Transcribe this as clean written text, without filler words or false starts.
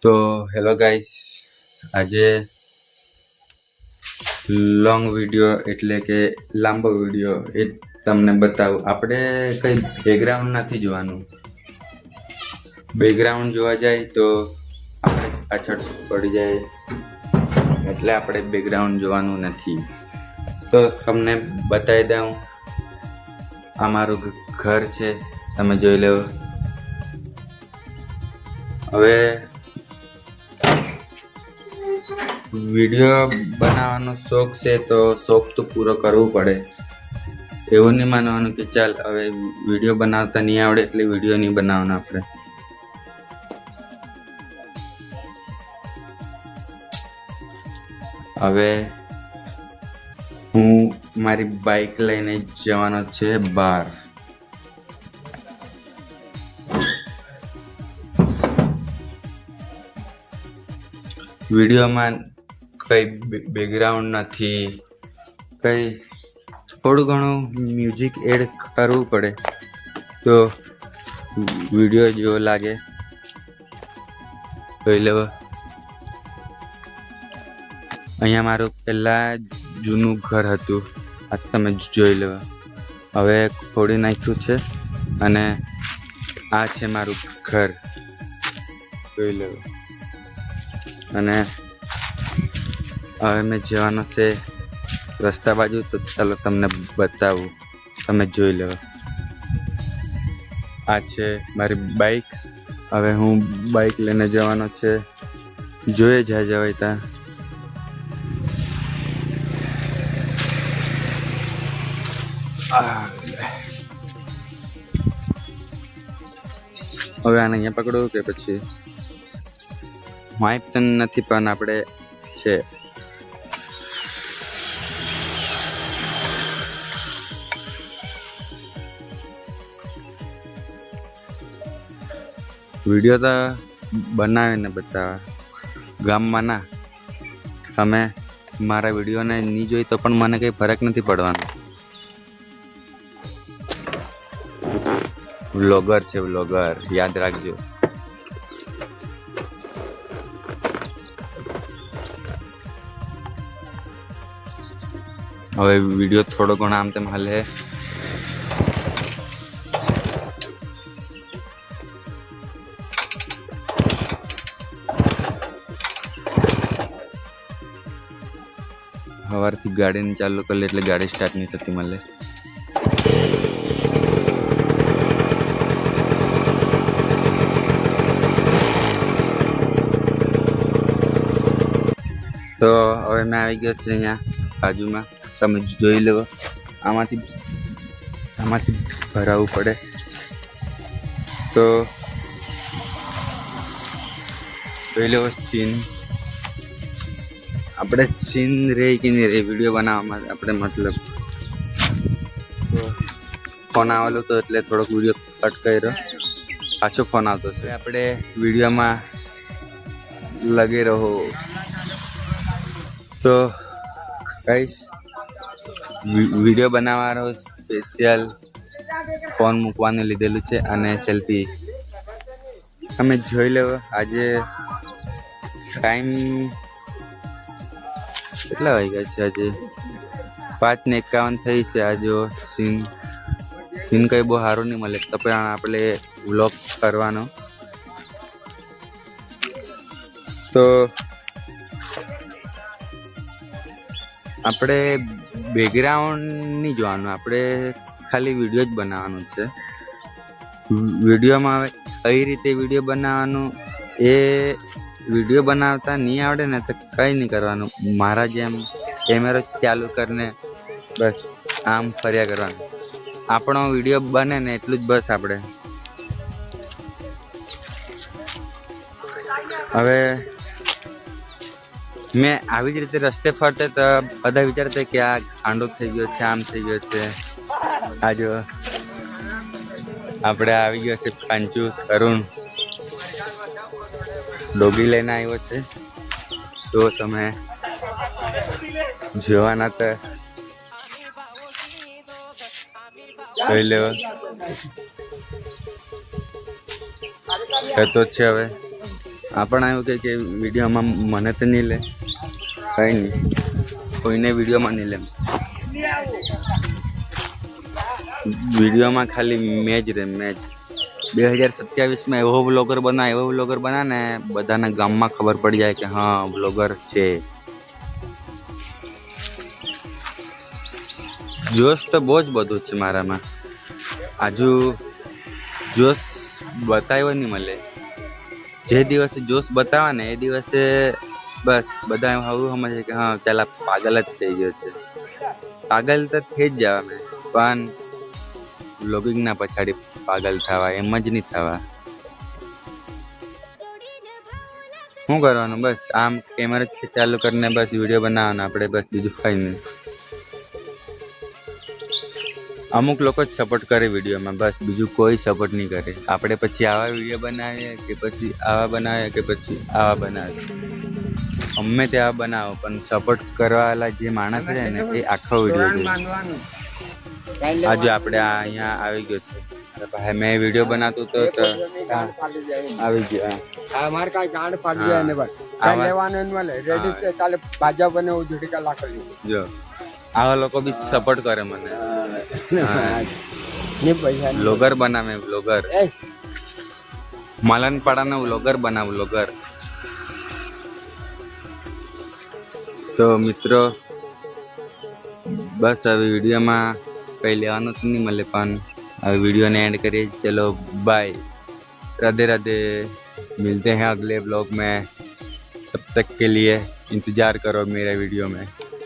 તો hello guys, આજે long video એટલે કે લાંબો વિડીયો એ તમને બતાવું. આપણે કંઈ બેકગ્રાઉન્ડ નથી જોવાનું. બેકગ્રાઉન્ડ જોવા જાય તો આપણે પાછળ પડી જાય, એટલે આપણે બેકગ્રાઉન્ડ જોવાનું નથી. તો તમને બતાવી દઉં, આ મારું ઘર છે, તમે જોઈ લો. હવે વિડીયો બનાવવાનો શોખ છે તો શોખ તો પૂરો કરવો પડે. એવું નહીં માનવાનું કે ચાલ હવે વિડીયો બનાવતા નહીં આવડે એટલે વિડીયો નહીં બનાવવાનો. આપણે હવે હું મારી બાઇક લઈને જવાનો છે બહાર. વિડીયોમાં કંઈ બેકગ્રાઉન્ડ નથી, કંઈ થોડું ઘણું મ્યુઝિક એડ કરવું પડે તો વિડીયો જેવો લાગે. જોઈ લો, અહીંયા મારું પહેલાં જૂનું ઘર હતું, આ તમે જોઈ લો. હવે ખોડી નાખ્યું છે અને આ છે મારું ઘર, જોઈ લો. અને હવે મેં જવાનો છે રસ્તા બાજુ, તો ચાલો તમને બતાવું, તમે જોઈ લો. આ છે મારી બાઇક. હવે હું બાઇક લઈને જવાનો છે, જોઈએ જ્યાં જવાય ત્યાં. હવે આને અહીંયા પકડું કે પછી વાઇપ તો નથી, પણ આપણે છે. વિડીયો તો બનાવીને બતાવે, ગામમાં ના. તમે મારા વિડીયોને નહીં જોઈ તો પણ મને કંઈ ફરક નથી પડવાનો. વ્લોગર છે, વ્લોગર, યાદ રાખજો. હવે વિડીયો થોડો ઘણો આમ તેમ હાલે. સવારથી ગાડીને ચાલુ કરી એટલે ગાડી સ્ટાર્ટ નહીં થતી મળે. તો હવે મેં આવી ગયો છે અહીંયા બાજુમાં, તમે જોઈ લો. આમાંથી ભરાવવું પડે તો જોઈ લો સીન. આપણે સીન રહે કે નહીં રહે વિડીયો બનાવવામાં આપણે મતલબ. તો ફોન આવેલો તો એટલે થોડોક વિડીયો કટ કર્યો, પાછો ફોન આવતો છે. આપણે વિડીયોમાં લગી રહો. તો ગાઈસ, વિડીયો બનાવવાનો સ્પેશિયલ ફોન મૂકવાનું લીધેલું છે અને સેલ્ફી તમે જોઈ લો. આજે ટાઈમ કેટલા વાગ્યા છે? આજે 5:51 થઈ છે. આજે સીન કંઈ બહુ સારું નહીં મળે, તો પણ આપણે વ્લોગ કરવાનો. તો આપણે બેકગ્રાઉન્ડ નહીં જોવાનું, આપણે ખાલી વિડીયો જ બનાવવાનું છે. વિડીયોમાં કઈ રીતે વિડીયો બનાવવાનું એ વિડીયો બનાવતા નહીં આવડે ને તો કંઈ નહીં કરવાનું. મારા જેમ કેમેરો ચાલુ કરીને બસ આમ ફર્યા કરવાનું. આપણો વિડીયો બને ને એટલું જ બસ. આપણે હવે મેં આવી જ રીતે રસ્તે ફરતે તો બધા વિચારતા કે આ ગાંડો થઈ ગયો છે, આમ થઈ ગયો છે. આ જો આપણે આવી ગયો છે પાંચુ તરુણ, ડોગી લઈને આવ્યો છે. તો તમે જોવાના તો જોઈ લેવા. એ તો છે. હવે આપણ આવ્યું કે વિડીયોમાં મને તો નહીં લે, કંઈ નહીં, કોઈને વિડીયોમાં નહીં લે. વિડીયોમાં ખાલી મેજ રે મેજ. 2027માં એવો વ્લોગર બના ને બધાના ગામમાં ખબર પડી જાય કે હા વ્લોગર છે. જોશ તો બહુ જ બધું છે મારામાં. આજુ જોશ બતાવ્યો નહીં મળે. જે દિવસે જોશ બતાવે ને એ દિવસે બસ બધા એવું સમજે કે હા ચાલ આ પાગલ જ થઈ ગયો છે. પાગલ તો થઈ જ જવા મેં, પણ વ્લોગિંગના પછાડી પાગલ થવા એમ જ નહીં થવા. શું કરવાનું, બસ આમ કેમેરા ચાલુ કરીને બસ વિડીયો બનાવવાનો આપણે, બસ બીજું કંઈ નહીં. અમુક લોકો જ સપોર્ટ કરે વિડીયોમાં, બસ બીજું કોઈ સપોર્ટ નહીં કરે. આપણે પછી આવા વિડીયો બનાવીએ કે પછી આવા બનાવીએ કે પછી આવા બનાવીએ, ગમે તે આવા બનાવો, પણ સપોર્ટ કરવાવાળા જે માણસ છે ને એ આખો વિડીયો જોઈ. આજે આપણે અહીંયા આવી ગયો છે ભાઈ, મેં વિડીયો બનાવતો તો આવી ગયો. हमारे का गांड फाट गया ने बस काय लेवाने वाले रेडी से चाले बाजा बने उजड़ी का लाकड़ी જો આવા લોકો બી સપોર્ટ કરે મને. ને પૈસા વ્લોગર બનાવે, વ્લોગર માલનપાડાનો વ્લોગર બનાવ, વ્લોગર. તો મિત્રો બસ હવે વિડીયોમાં કંઈ લેવાનું તો નહીં મળે, પણ હવે વિડીયોને એન્ડ કરીએ. ચલો बाय, राधे राधे. मिलते हैं अगले ब्लॉग में, तब तक के लिए इंतज़ार करो मेरे वीडियो में.